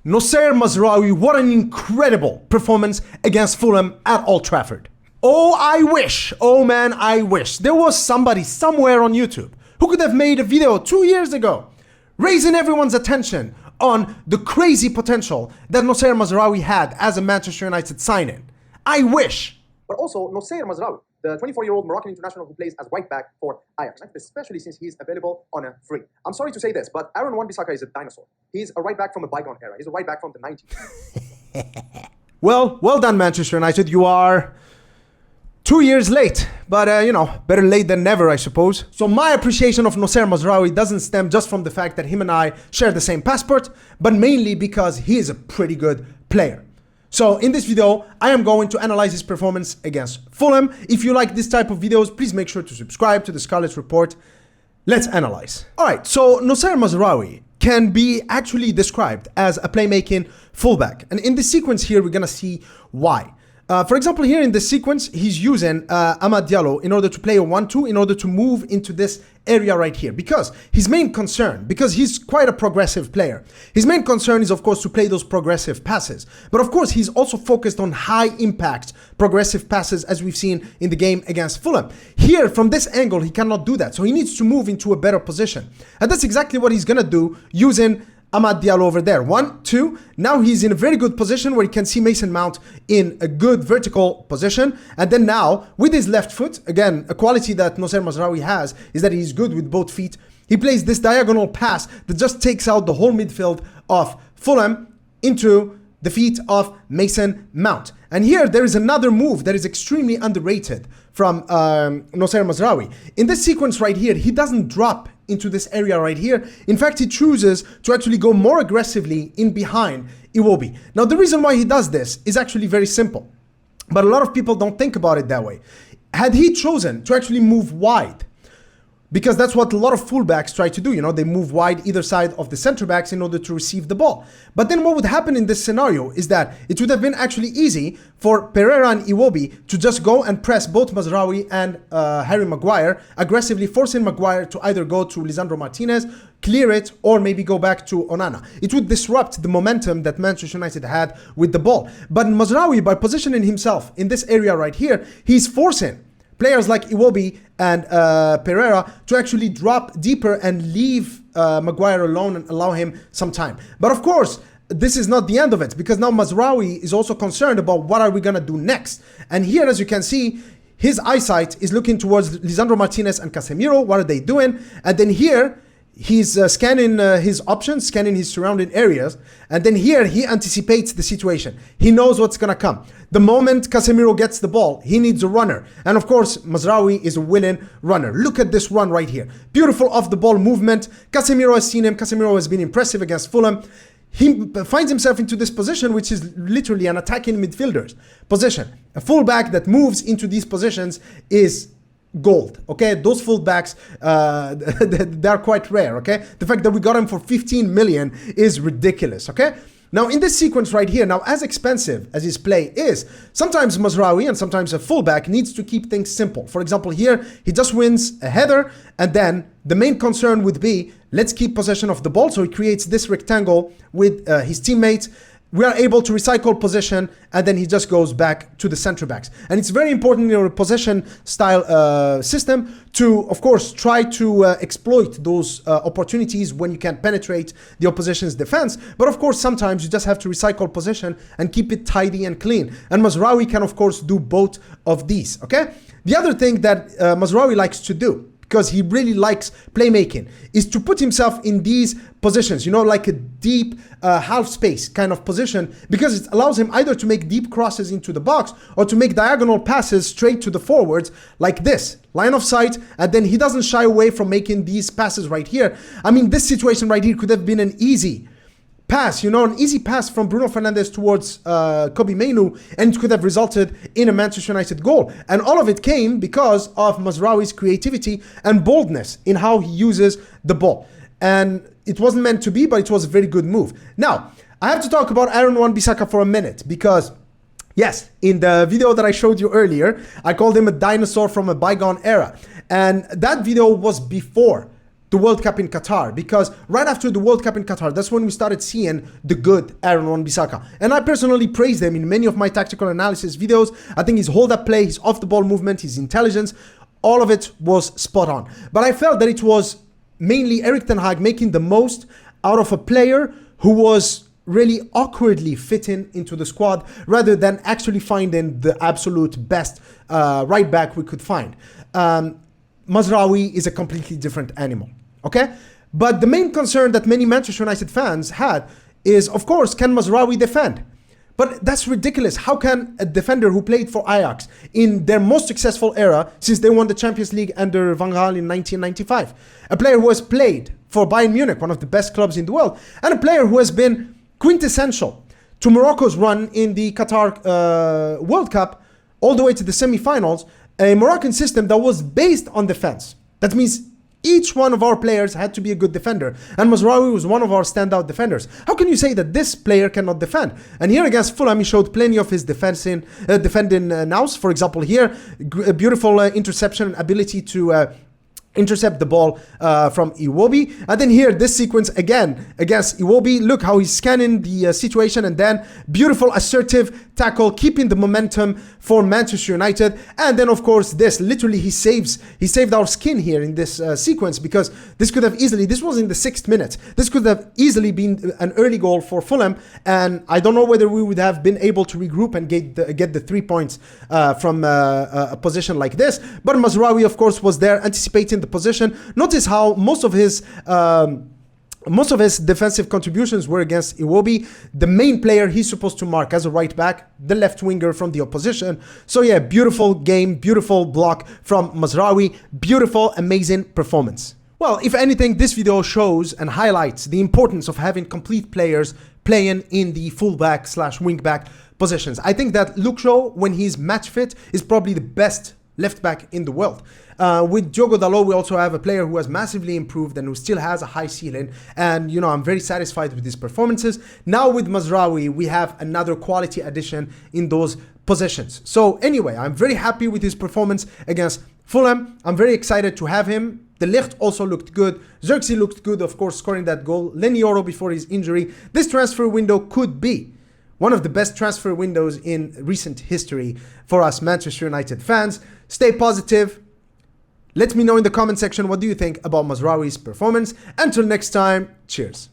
Noussair Mazraoui, what an incredible performance against Fulham at Old Trafford. Oh, I wish, oh man, I wish there was somebody somewhere on YouTube who could have made a video 2 years ago raising everyone's attention on the crazy potential that Noussair Mazraoui had as a Manchester United signing. I wish. But also Noussair Mazraoui, the 24-year-old Moroccan international who plays as right back for Ajax, especially since he's available on a free. I'm sorry to say this, but Aaron Wan-Bissaka is a dinosaur. He's a right back from a bygone era. He's a right back from the 90s. Well done, Manchester United. You are 2 years late, but better late than never, I suppose. So my appreciation of Noussair Mazraoui doesn't stem just from the fact that him and I share the same passport, but mainly because he is a pretty good player. So in this video, I am going to analyze his performance against Fulham. If you like this type of videos, please make sure to subscribe to the Scarlet Report. Let's analyze. All right, so Noussair Mazraoui can be actually described as a playmaking fullback. And in this sequence here, we're gonna see why. For example, here in this sequence, he's using Amad Diallo in order to play a 1-2, in order to move into this area right here. Because his main concern, because he's quite a progressive player, his main concern is, of course, to play those progressive passes. But of course, he's also focused on high impact progressive passes, as we've seen in the game against Fulham. Here, from this angle, he cannot do that. So he needs to move into a better position. And that's exactly what he's gonna do using Amad Diallo over there. 1, 2. Now he's in a very good position where he can see Mason Mount in a good vertical position. And then now, with his left foot, again, a quality that Noussair Mazraoui has is that he's good with both feet. He plays this diagonal pass that just takes out the whole midfield of Fulham into the feet of Mason Mount. And here there is another move that is extremely underrated from Noussair Mazraoui. In this sequence right here, he doesn't drop into this area right here. In fact, he chooses to actually go more aggressively in behind Iwobi. Now, the reason why he does this is actually very simple, but a lot of people don't think about it that way. Had he chosen to actually move wide, because that's what a lot of fullbacks try to do, they move wide either side of the center backs in order to receive the ball. But then what would happen in this scenario is that it would have been actually easy for Pereira and Iwobi to just go and press both Mazraoui and Harry Maguire, aggressively forcing Maguire to either go to Lisandro Martinez, clear it, or maybe go back to Onana. It would disrupt the momentum that Manchester United had with the ball. But Mazraoui, by positioning himself in this area right here, he's forcing players like Iwobi and Pereira to actually drop deeper and leave Maguire alone and allow him some time. But of course, this is not the end of it, because now Mazraoui is also concerned about what are we gonna do next. And here, as you can see, his eyesight is looking towards Lisandro Martinez and Casemiro. What are they doing? And then here, he's scanning his options, scanning his surrounding areas. And then here, he anticipates the situation. He knows what's going to come. The moment Casemiro gets the ball, he needs a runner. And of course, Mazraoui is a willing runner. Look at this run right here. Beautiful off-the-ball movement. Casemiro has seen him. Casemiro has been impressive against Fulham. He finds himself into this position, which is literally an attacking midfielder's position. A fullback that moves into these positions is gold. Okay, those fullbacks they're quite rare. Okay, the fact that we got him for 15 million is ridiculous. Okay, now in this sequence right here, now as expensive as his play is, sometimes Mazraoui and sometimes a fullback needs to keep things simple. For example, here he just wins a header, and then the main concern would be, let's keep possession of the ball. So he creates this rectangle with his teammates. We are able to recycle possession, and then he just goes back to the center backs. And it's very important in your possession style system to, of course, try to exploit those opportunities when you can penetrate the opposition's defense. But of course, sometimes you just have to recycle possession and keep it tidy and clean. And Mazraoui can, of course, do both of these, okay? The other thing that Mazraoui likes to do, because he really likes playmaking, is to put himself in these positions, like a deep half space kind of position, because it allows him either to make deep crosses into the box or to make diagonal passes straight to the forwards like this, line of sight, and then he doesn't shy away from making these passes right here. I mean, this situation right here could have been an easy pass, an easy pass from Bruno Fernandes towards Kobbie Mainoo, and it could have resulted in a Manchester United goal. And all of it came because of Mazraoui's creativity and boldness in how he uses the ball. And it wasn't meant to be, but it was a very good move. Now, I have to talk about Aaron Wan-Bissaka for a minute, because yes, in the video that I showed you earlier, I called him a dinosaur from a bygone era. And that video was before the World Cup in Qatar, because right after the World Cup in Qatar, that's when we started seeing the good Aaron Wan-Bissaka. And I personally praised him in many of my tactical analysis videos. I think his hold-up play, his off-the-ball movement, his intelligence, all of it was spot on. But I felt that it was mainly Erik ten Hag making the most out of a player who was really awkwardly fitting into the squad rather than actually finding the absolute best right back we could find. Mazraoui is a completely different animal. Okay, but the main concern that many Manchester United fans had is, of course, can Mazraoui defend? But that's ridiculous. How can a defender who played for Ajax in their most successful era since they won the Champions League under Van Gaal in 1995, a player who has played for Bayern Munich, one of the best clubs in the world, and a player who has been quintessential to Morocco's run in the Qatar World Cup all the way to the semi-finals, a Moroccan system that was based on defense. That means each one of our players had to be a good defender, and Mazraoui was one of our standout defenders. How can you say that this player cannot defend? And here against Fulham, he showed plenty of his defending nous. For example, here, a beautiful interception ability to intercept the ball from Iwobi. And then here, this sequence again against Iwobi. Look how he's scanning the situation, and then beautiful assertive tackle, keeping the momentum for Manchester United. And then of course this, literally he saved our skin here in this sequence, because this could have easily, this was in the 6th minute, this could have easily been an early goal for Fulham, and I don't know whether we would have been able to regroup and get the 3 points from a position like this. But Mazraoui, of course, was there anticipating the position. Notice how most of his defensive contributions were against Iwobi, the main player he's supposed to mark as a right back, the left winger from the opposition. So yeah, beautiful game, beautiful block from Mazraoui, beautiful, amazing performance. Well, if anything, this video shows and highlights the importance of having complete players playing in the fullback / wingback positions. I think that Luke Shaw, when he's match fit, is probably the best left back in the world. With Diogo Dalot, we also have a player who has massively improved and who still has a high ceiling. And, you know, I'm very satisfied with his performances. Now with Mazraoui, we have another quality addition in those positions. So anyway, I'm very happy with his performance against Fulham. I'm very excited to have him. De Ligt also looked good. Xerxes looked good, of course, scoring that goal. Lenioro before his injury. This transfer window could be one of the best transfer windows in recent history for us Manchester United fans. Stay positive. Let me know in the comment section what do you think about Mazraoui's performance. Until next time, cheers.